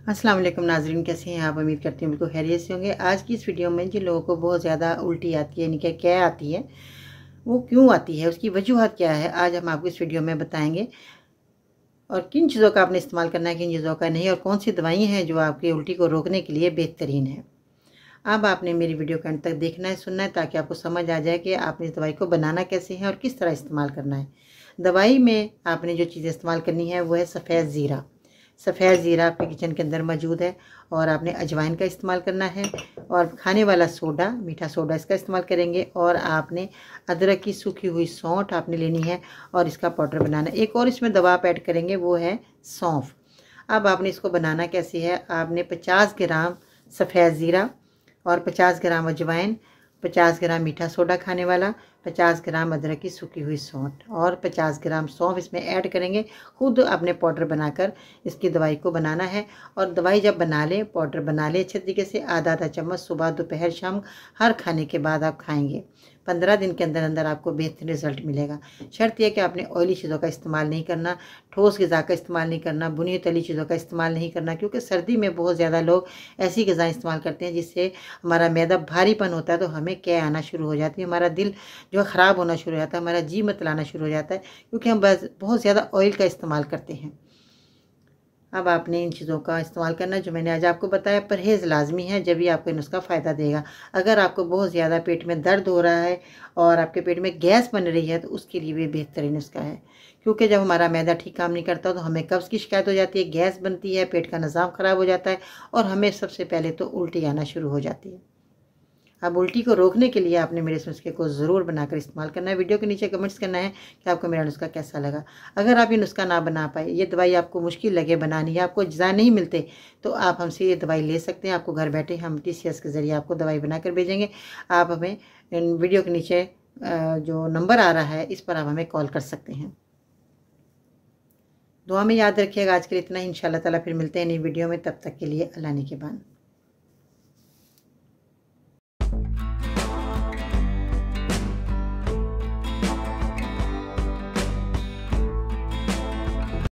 अस्सलाम वालेकुम नाज़रीन, कैसे हैं आप? उम्मीद करती हूँ बिल्कुल खैरियत से होंगे। आज की इस वीडियो में जिन लोगों को बहुत ज़्यादा उल्टी आती है, यानी कि क्या आती है, वो क्यों आती है, उसकी वजूहत क्या है, आज हम आपको इस वीडियो में बताएंगे। और किन चीज़ों का आपने इस्तेमाल करना है, किन चीज़ों का नहीं, और कौन सी दवाई हैं जो आपकी उल्टी को रोकने के लिए बेहतरीन है। अब आपने मेरी वीडियो के अंत तक देखना है, सुनना है, ताकि आपको समझ आ जाए कि आपने इस दवाई को बनाना कैसे है और किस तरह इस्तेमाल करना है। दवाई में आपने जो चीज़ें इस्तेमाल करनी है वो है सफ़ेद ज़ीरा। सफ़ेद ज़ीरा आपके किचन के अंदर मौजूद है। और आपने अजवाइन का इस्तेमाल करना है, और खाने वाला सोडा, मीठा सोडा, इसका इस्तेमाल करेंगे। और आपने अदरक की सूखी हुई सौंठ आपने लेनी है और इसका पाउडर बनाना है। एक और इसमें दवा आप ऐड करेंगे, वो है सौंफ। अब आपने इसको बनाना कैसे है, आपने 50 ग्राम सफ़ेद ज़ीरा और 50 ग्राम अजवाइन, 50 ग्राम मीठा सोडा खाने वाला, 50 ग्राम अदरक की सूखी हुई सौंठ और 50 ग्राम सौंफ इसमें ऐड करेंगे। खुद अपने पाउडर बनाकर इसकी दवाई को बनाना है। और दवाई जब बना लें, पाउडर बना लें अच्छे तरीके से, आधा आधा चम्मच सुबह दोपहर शाम हर खाने के बाद आप खाएंगे। 15 दिन के अंदर अंदर आपको बेहतरीन रिजल्ट मिलेगा। शर्त यह कि आपने ऑयली चीज़ों का इस्तेमाल नहीं करना, ठोस ग़िज़ा का इस्तेमाल नहीं करना, बुनी तली चीज़ों का इस्तेमाल नहीं करना, क्योंकि सर्दी में बहुत ज़्यादा लोग ऐसी ग़िज़ा इस्तेमाल करते हैं जिससे हमारा मैदा भारीपन होता है, तो हमें कै आना शुरू हो जाती है, हमारा दिल जो है ख़राब होना शुरू हो जाता है, हमारा जी मतलाना शुरू हो जाता है, क्योंकि हम बस बहुत ज़्यादा ऑयल का इस्तेमाल करते हैं। अब आपने इन चीज़ों का इस्तेमाल करना जो मैंने आज आपको बताया। परहेज़ लाजमी है, जब भी आपको नुस्खा फ़ायदा देगा। अगर आपको बहुत ज़्यादा पेट में दर्द हो रहा है और आपके पेट में गैस बन रही है, तो उसके लिए भी बेहतरीन नुस्खा है। क्योंकि जब हमारा मैदा ठीक काम नहीं करता तो हमें कब्ज़ की शिकायत हो जाती है, गैस बनती है, पेट का निज़ाम ख़राब हो जाता है और हमें सबसे पहले तो उल्टी आना शुरू हो जाती है। अब उल्टी को रोकने के लिए आपने मेरे इस नुस्खे को ज़रूर बनाकर इस्तेमाल करना है। वीडियो के नीचे कमेंट्स करना है कि आपको मेरा नुस्खा कैसा लगा। अगर आप ये नुस्खा ना बना पाए, ये दवाई आपको मुश्किल लगे बनानी, या आपको अज्जा नहीं मिलते, तो आप हमसे ये दवाई ले सकते हैं। आपको घर बैठे हम TCS के ज़रिए आपको दवाई बनाकर भेजेंगे। आप हमें वीडियो के नीचे जो नंबर आ रहा है, इस पर आप हमें कॉल कर सकते हैं। दुआ में याद रखिएगा। आज के लिए इतना ही। इंशाअल्लाह ताला फिर मिलते हैं नई वीडियो में। तब तक के लिए अल्लाह निगहबान।